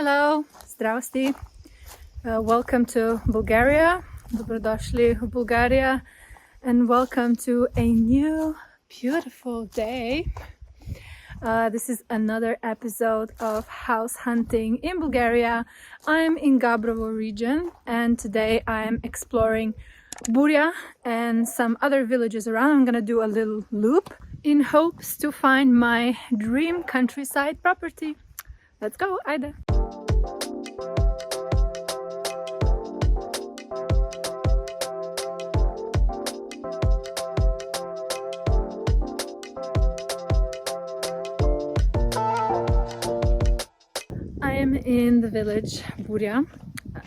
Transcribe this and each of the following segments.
Hello, Zdravosti. Welcome to Bulgaria. Dobrodošli v Bulgaria. And welcome to a new beautiful day. This is another episode of house hunting in Bulgaria. I'm in Gabrovo region and today I'm exploring Burya and some other villages around. I'm gonna do a little loop in hopes to find my dream countryside property. Let's go, Aida! I am in the village Burya.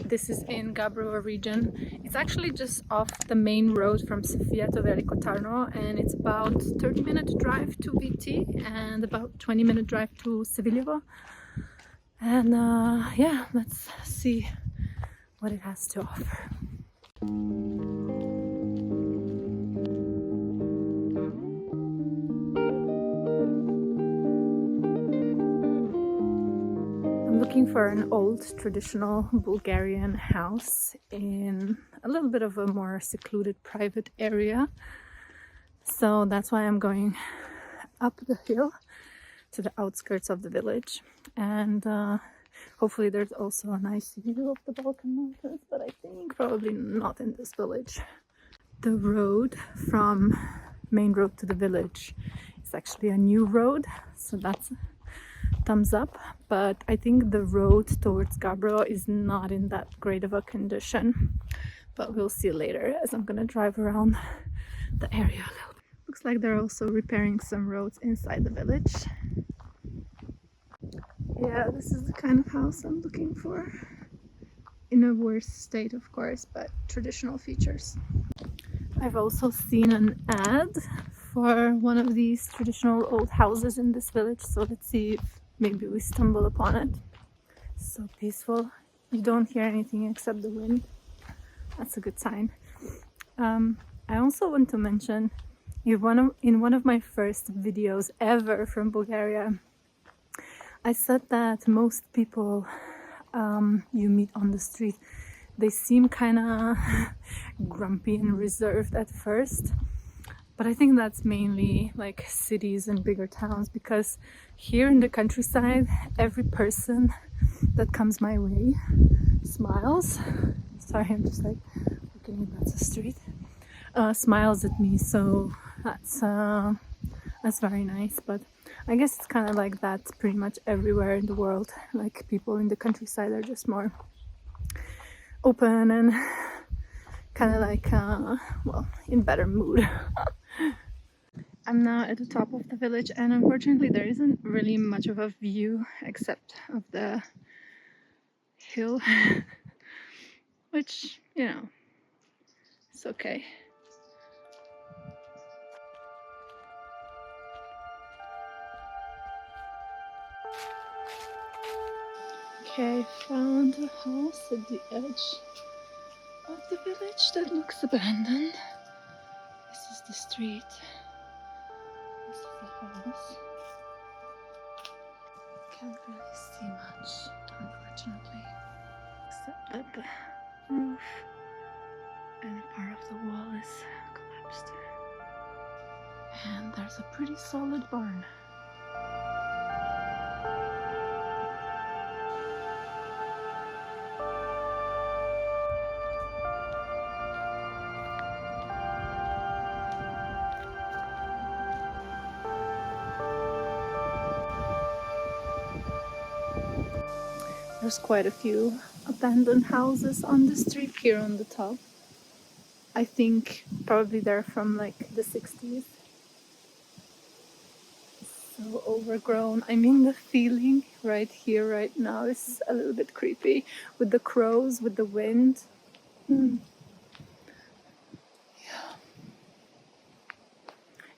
This is in Gabrovo region. It's actually just off the main road from Sofia to Veliko Tarnovo, and it's about 30-minute drive to VT and about 20-minute drive to Seviljevo. And yeah, let's see what it has to offer. I'm looking for an old traditional Bulgarian house in a little bit of a more secluded private area. So that's why I'm going up the hill to the outskirts of the village. And hopefully there's also a nice view of the Balkan mountains, but I think probably not in this village. The road from main road to the village is actually a new road, so that's thumbs up, but I think the road towards Gabrovo is not in that great of a condition, but we'll see later as I'm gonna drive around the area a little bit. Looks like they're also repairing some roads inside the village. Yeah, this is the kind of house I'm looking for. In a worse state, of course, but traditional features. I've also seen an ad for one of these traditional old houses in this village, so let's see if maybe we stumble upon it. So peaceful. You don't hear anything except the wind. That's a good sign. I also want to mention in one of my first videos ever from Bulgaria, I said that most people you meet on the street, they seem kind of grumpy and reserved at first. But I think that's mainly like cities and bigger towns, because here in the countryside, every person that comes my way smiles. Sorry, I'm just like looking if that's a street. Smiles at me, so that's very nice. But I guess it's kind of like that pretty much everywhere in the world. Like people in the countryside are just more open and kind of like well, in better mood. I'm now at the top of the village, and unfortunately there isn't really much of a view except of the hill, which, you know, it's okay. Okay, I found a house at the edge of the village that looks abandoned. This is the street. This is the house. Can't really see much, unfortunately, except that the roof and part of the wall is collapsed. And there's a pretty solid barn. There's quite a few abandoned houses on the street here on the top. I think probably they're from like the 60s. So overgrown. I mean, the feeling right here, right now is a little bit creepy with the crows, with the wind. Yeah.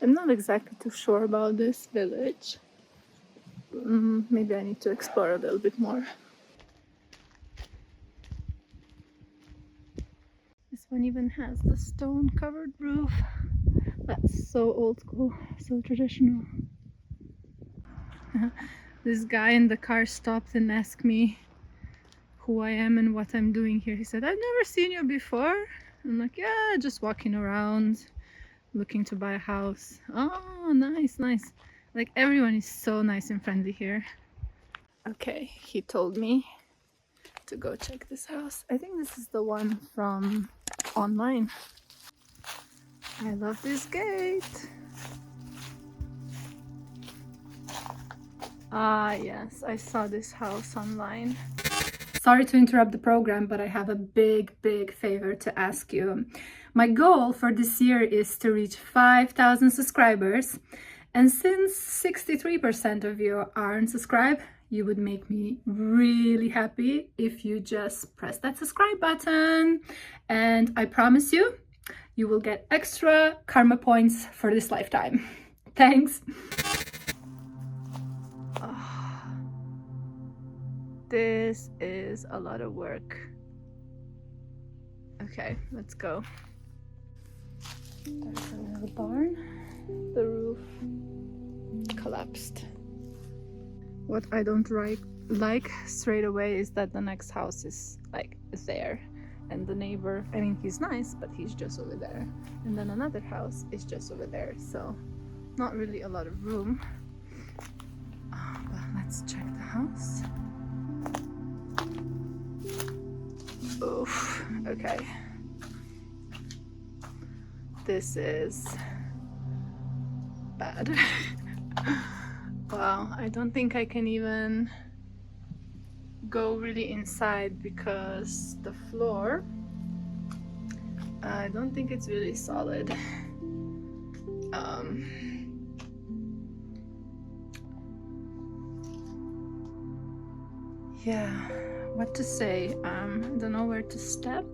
I'm not exactly too sure about this village. Maybe I need to explore a little bit more. This one even has the stone covered roof. That's so old school, so traditional. This guy in the car stopped and asked me who I am and what I'm doing here. He said, I've never seen you before. I'm like, yeah, just walking around, looking to buy a house. Oh, nice, nice. Like, everyone is so nice and friendly here. Okay, he told me to go check this house. I think this is the one from online. I love this gate. Ah, yes, I saw this house online. Sorry to interrupt the program, but I have a big favor to ask you. My goal for this year is to reach 5,000 subscribers. And since 63% of you aren't subscribed, you would make me really happy if you just press that subscribe button. And I promise you, you will get extra karma points for this lifetime. Thanks. Oh, this is a lot of work. Okay, let's go. There's a little barn. The roof collapsed. What I don't like straight away is that the next house is like there, and the neighbor, I mean, he's nice, but he's just over there, and then another house is just over there, so not really a lot of room. But let's check the house. Oof, okay. This is bad. Wow, I don't think I can even go really inside because the floor, I don't think it's really solid. Yeah, what to say? I don't know where to step.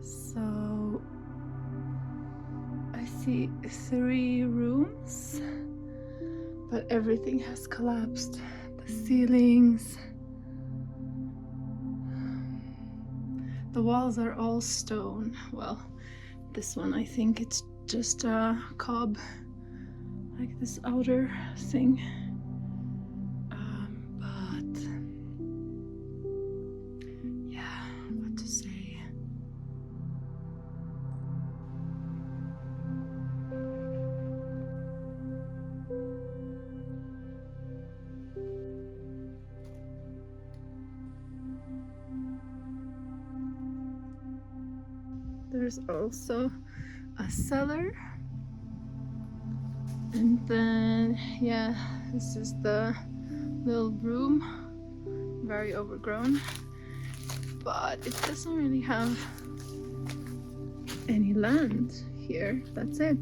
So I see 3 rooms, but everything has collapsed. The ceilings, the walls are all stone. Well, this one, I think it's just a cob, like this outer thing. But yeah, what to say? There's also a cellar, and then yeah, this is the little room, very overgrown, but it doesn't really have any land here. That's it.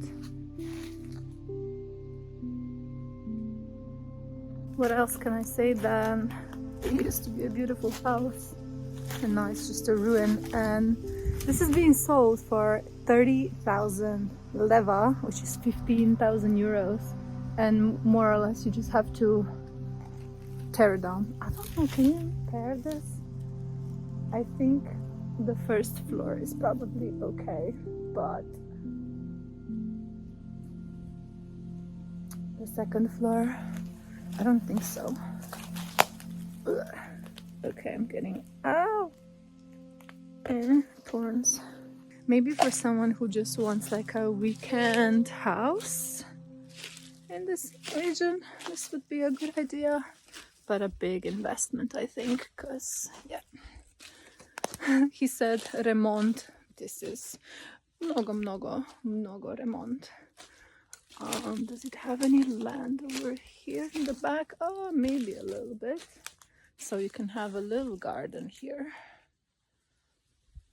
What else can I say then? It used to be a beautiful house, and now it's just a ruin, and this is being sold for 30,000 leva, which is 15,000 euros, and more or less you just have to tear it down. I don't know, can you tear this? I think the first floor is probably okay, but the second floor, I don't think so. Ugh. Okay, I'm getting out. Thorns. Maybe for someone who just wants like a weekend house in this region, this would be a good idea, but a big investment, I think, because yeah. He said remont. This is mnogo remont. Does it have any land over here in the back? Oh, maybe a little bit. So you can have a little garden here.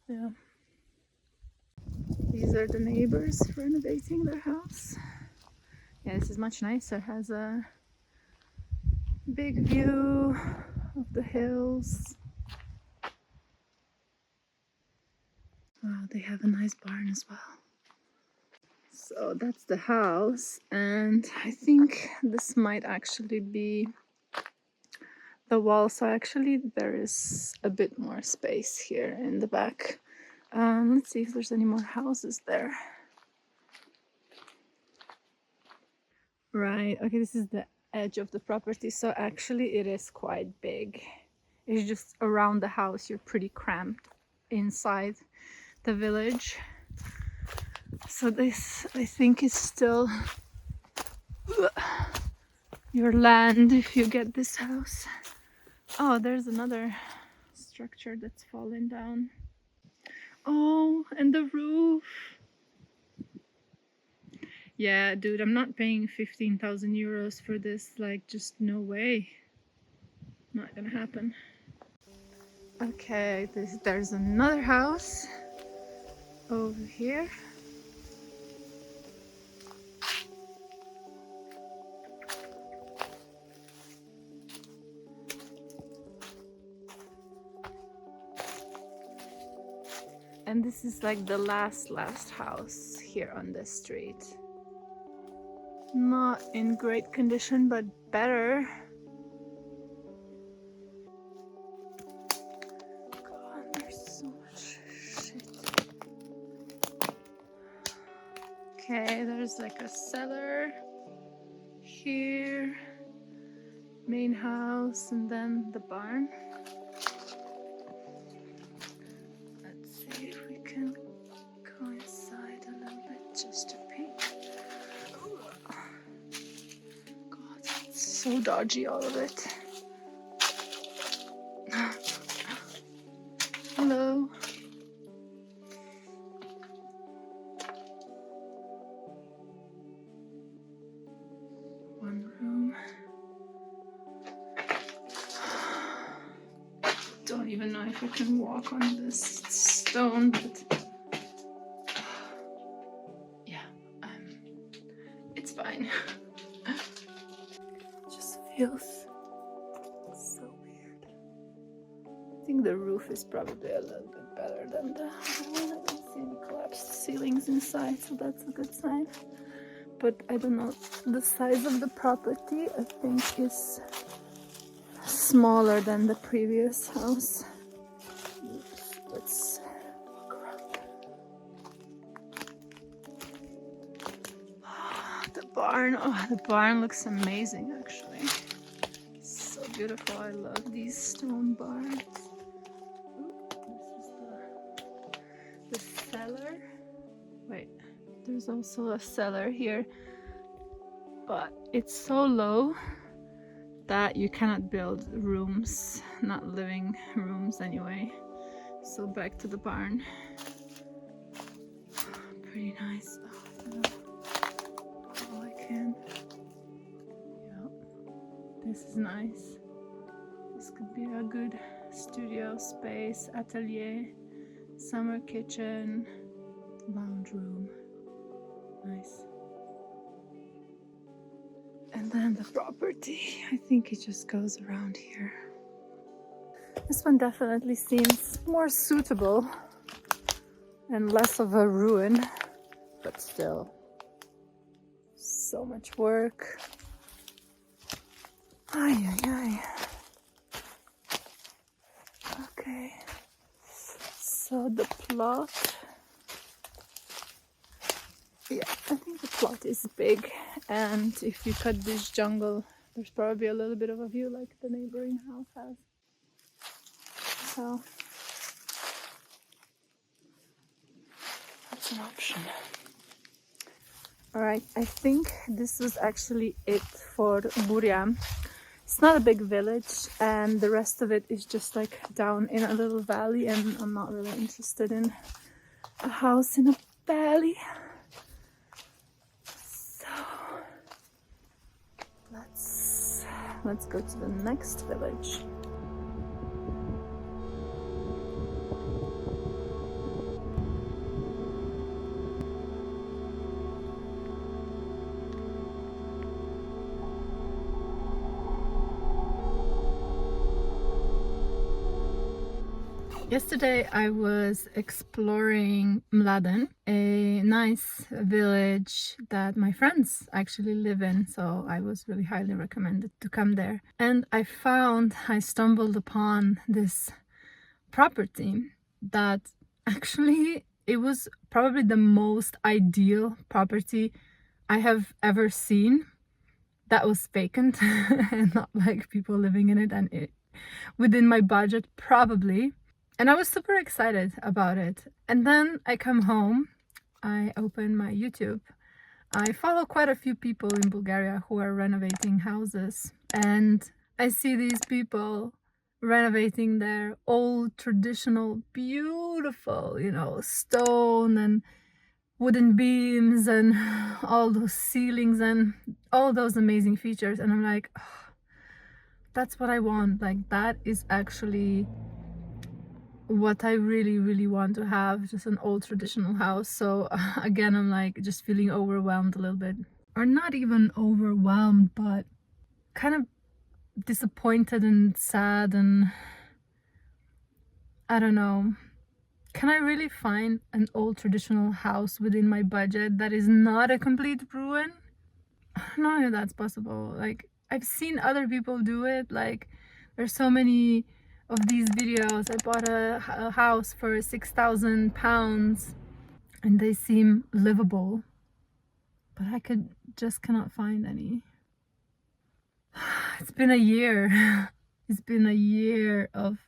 Yeah. These are the neighbors renovating their house. Yeah, this is much nicer. It has a big view of the hills. Wow, they have a nice barn as well. So that's the house, and I think this might actually be the wall. So actually there is a bit more space here in the back. Let's see if there's any more houses there. Right, okay, this is the edge of the property, so actually it is quite big. It's just around the house you're pretty cramped inside the village. So this, I think, is still your land if you get this house. Oh, there's another structure that's fallen down. Oh, and the roof. Yeah, dude, I'm not paying 15,000 euros for this. Like, just no way. Not gonna happen. Okay, there's another house over here. And this is like the last house here on this street. Not in great condition, but better. God, there's so much shit. Okay, there's like a cellar here, main house, and then the barn. Let's see if we can go inside a little bit just to peek. God, it's so dodgy, all of it. Hello. One room. Don't even know if I can walk on this stone, but yeah, it's fine. Just feels so weird. I think the roof is probably a little bit better than the other one. I don't see any collapsed ceilings inside, so that's a good sign. But I don't know, the size of the property I think is smaller than the previous house. Let's walk around. The barn, oh, the barn looks amazing actually. It's so beautiful, I love these stone barns. This is the cellar. Wait, there's also a cellar here, but it's so low that you cannot build rooms, not living rooms anyway. So back to the barn. Pretty nice. Oh, I can. Yeah, this is nice. This could be a good studio space, atelier, summer kitchen, lounge room. Nice. And then the property, I think it just goes around here. This one definitely seems more suitable and less of a ruin, but still so much work. Ay, ay, ay. Okay, so the plot, yeah, I think the plot is big, and if you cut this jungle, there's probably a little bit of a view like the neighboring house has. So that's an option. Alright, I think this was actually it for Burya. It's not a big village, and the rest of it is just like down in a little valley, and I'm not really interested in a house in a valley. So let's go to the next village. Yesterday I was exploring Mladen, a nice village that my friends actually live in, so I was really highly recommended to come there. And I stumbled upon this property that actually, it was probably the most ideal property I have ever seen that was vacant and not like people living in it, and within my budget, probably. And I was super excited about it. And then I come home, I open my YouTube. I follow quite a few people in Bulgaria who are renovating houses, and I see these people renovating their old traditional, beautiful, you know, stone and wooden beams and all those ceilings and all those amazing features. And I'm like, oh, that's what I want. Like, that is actually what I really want to have, just an old traditional house. So again, I'm like just feeling overwhelmed a little bit, or not even overwhelmed, but kind of disappointed and sad, and I don't know, can I really find an old traditional house within my budget that is not a complete ruin? I don't know if that's possible. Like, I've seen other people do it. Like, there's so many of these videos. I bought a house for £6,000 and they seem livable, but I cannot find any. It's been a year. It's been a year of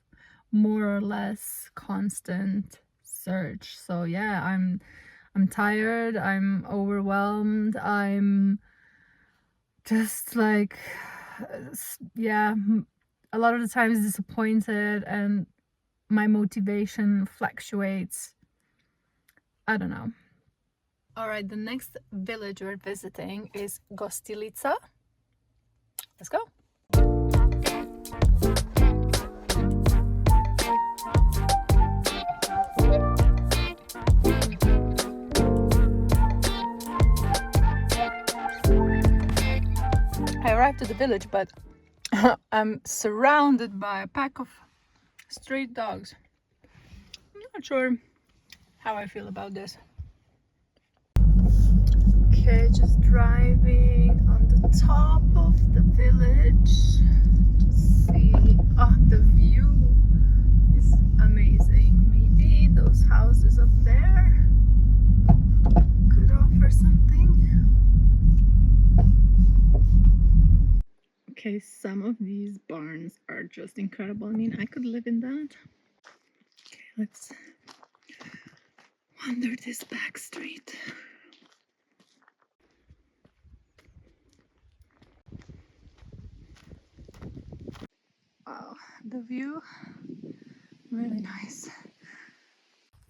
more or less constant search. So yeah, I'm tired, I'm overwhelmed, I'm just like, yeah, a lot of the times disappointed, and my motivation fluctuates. I don't know. All right, the next village we're visiting is Gostilitsa. Let's go. I arrived at the village, but I'm surrounded by a pack of street dogs. I'm not sure how I feel about this. Okay, just driving on the top of the village to see. Oh, the view is amazing. Maybe those houses up there could offer something. Okay, some of these barns are just incredible. I mean, I could live in that. Okay, let's wander this back street. Wow, the view, really nice.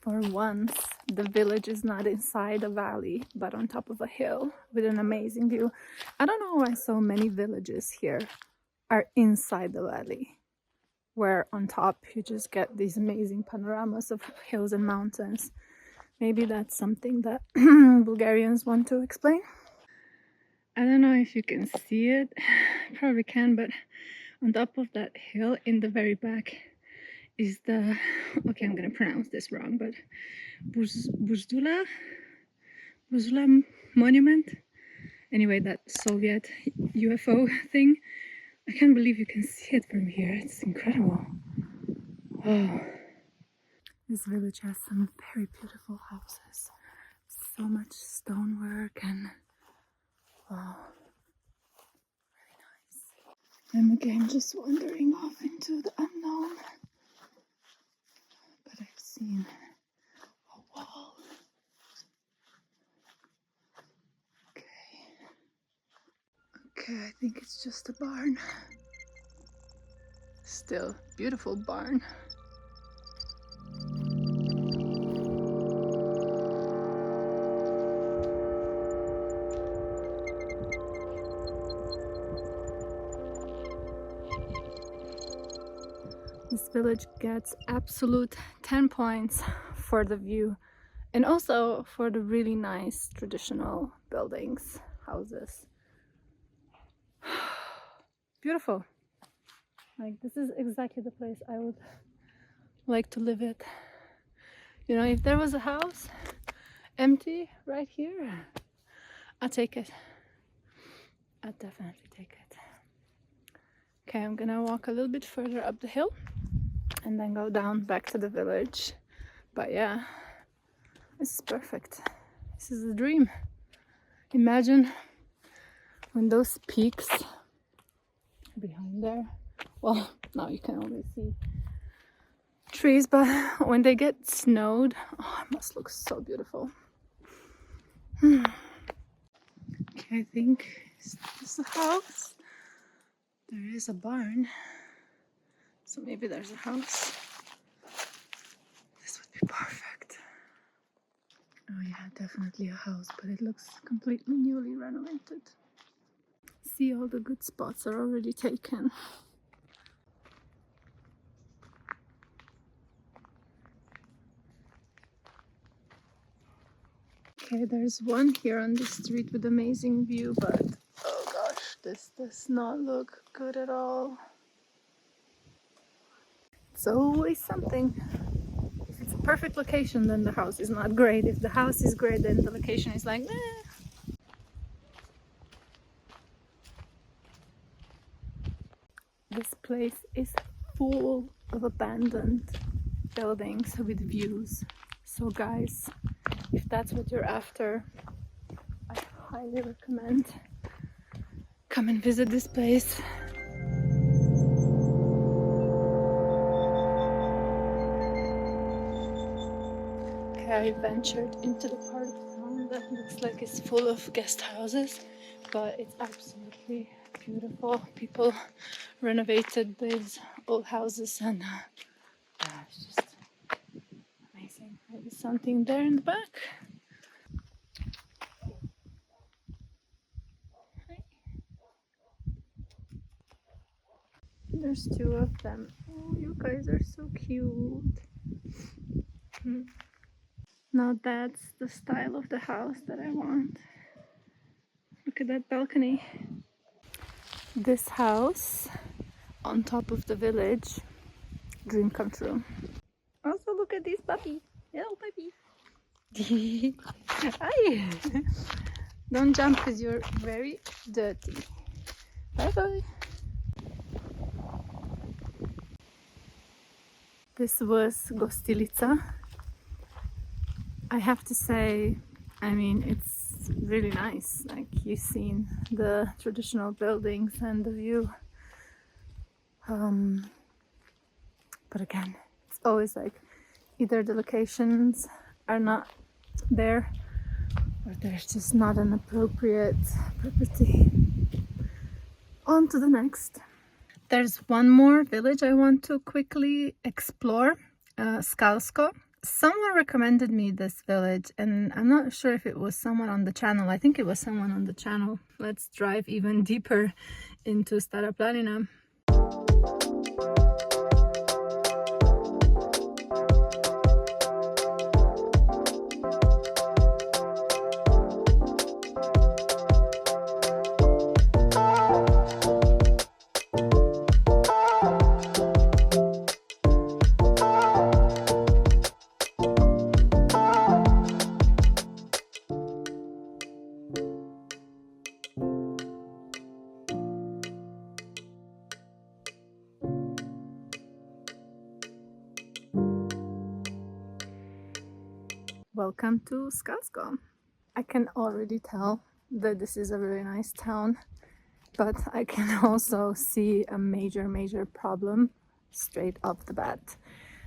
For once, the village is not inside a valley, but on top of a hill with an amazing view. I don't know why so many villages here are inside the valley, where on top you just get these amazing panoramas of hills and mountains. Maybe that's something that Bulgarians want to explain. I don't know if you can see it, probably can, but on top of that hill in the very back is the, okay, I'm gonna pronounce this wrong, but Buzdula monument. Anyway, that Soviet UFO thing. I can't believe you can see it from here. It's incredible. Oh. This village has some very beautiful houses. So much stonework and wow, really nice. I'm again just wandering off into the unknown. But I've seen a wall. Okay, I think it's just a barn. Still, beautiful barn. This village gets absolute 10 points for the view and also for the really nice traditional buildings, houses. Beautiful. Like, this is exactly the place I would like to live at. You know, if there was a house empty right here, I'd take it. I'd definitely take it. Okay, I'm gonna walk a little bit further up the hill and then go down back to the village. But yeah, this is perfect. This is a dream. Imagine when those peaks behind there, well, Now you can only see trees, but when they get snowed, oh, it must look so beautiful. Okay, I think this is a house. There is a barn, so maybe there's a house. This would be perfect. Oh yeah, definitely a house, but it looks completely newly renovated. See, all the good spots are already taken. Okay, there's one here on the street with amazing view, but oh gosh, this does not look good at all. It's always something. If it's a perfect location, then the house is not great. If the house is great, then the location is like, eh. This place is full of abandoned buildings with views. So guys, if that's what you're after, I highly recommend come and visit this place. Okay, I ventured into the part of town that looks like it's full of guest houses, but it's absolutely beautiful. People renovated these old houses, and it's just amazing. Maybe something there in the back. There's two of them. Oh, you guys are so cute. Now that's the style of the house that I want. Look at that balcony. This house on top of the village, dream come true. Also look at this puppy. Hello puppy. Hi. Don't jump because you're very dirty. Bye bye. This was Gostilitsa. I have to say, I mean, it's really nice. Like, you've seen the traditional buildings and the view. But again, it's always like either the locations are not there or there's just not an appropriate property. On to the next. There's one more village I want to quickly explore, Skalsko. Someone recommended me this village, and I'm not sure if it was someone on the channel. I think it was someone on the channel. Let's drive even deeper into Stara Planina. Welcome to Skalsko. I can already tell that this is a very nice town, but I can also see a major problem straight off the bat.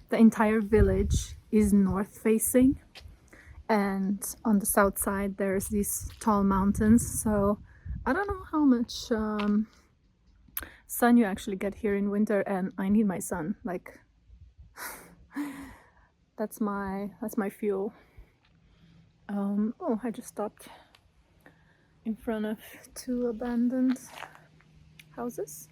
The entire village is north facing, and on the south side there's these tall mountains, so I don't know how much sun you actually get here in winter, and I need my sun. Like that's my fuel. Oh, I just stopped in front of two abandoned houses.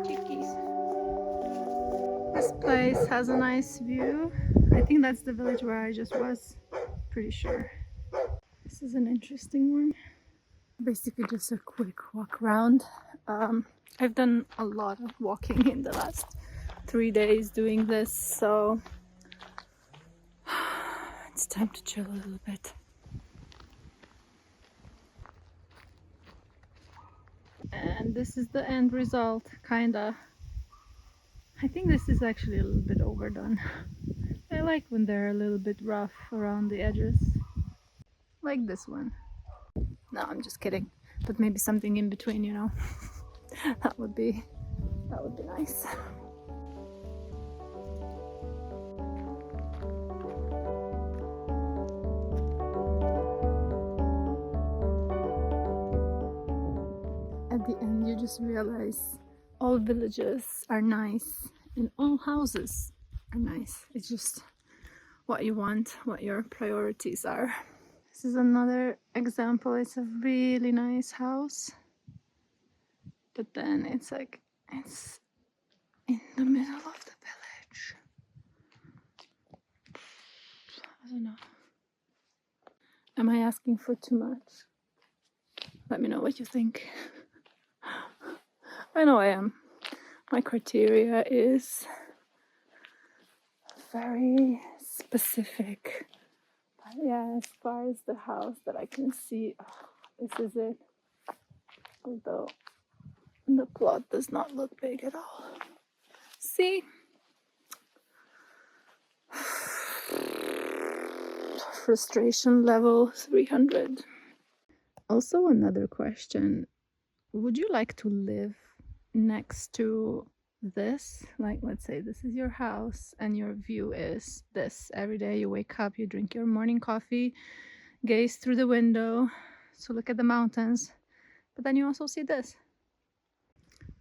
Chickies. This place has a nice view. I think that's the village where I just was. Pretty sure. This is an interesting one. Basically just a quick walk around. I've done a lot of walking in the last 3 days doing this, so it's time to chill a little bit. And this is the end result, kinda. I think this is actually a little bit overdone. I like when they're a little bit rough around the edges. Like this one. No, I'm just kidding. But maybe something in between, you know. That would be nice. At the end, you just realize all villages are nice and all houses are nice. It's just what you want, what your priorities are. This is another example. It's a really nice house, but then it's like, it's in the middle of the village. I don't know. Am I asking for too much? Let me know what you think. I know I am. My criteria is very specific. But yeah, as far as the house that I can see, this is it. Although the plot does not look big at all. See? Frustration level 300. Also, another question. Would you like to live next to this? Like, let's say this is your house and your view is this. Every day you wake up, you drink your morning coffee, gaze through the window to look at the mountains, but then you also see this.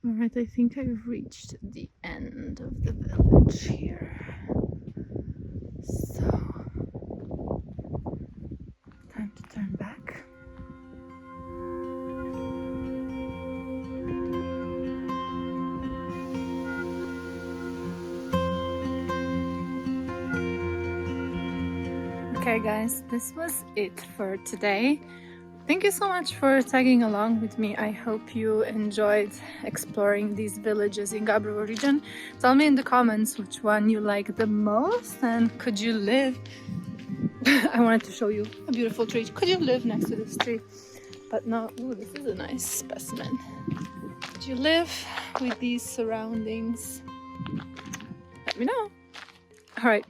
All right, I think I've reached the end of the village here. So, time to turn back. Okay guys, this was it for today. Thank you so much for tagging along with me. I hope you enjoyed exploring these villages in Gabrovo region. Tell me in the comments which one you like the most and could you live... I wanted to show you a beautiful tree. Could you live next to this tree? But no, ooh, this is a nice specimen. Could you live with these surroundings? Let me know. All right.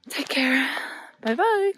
Take care. Bye bye.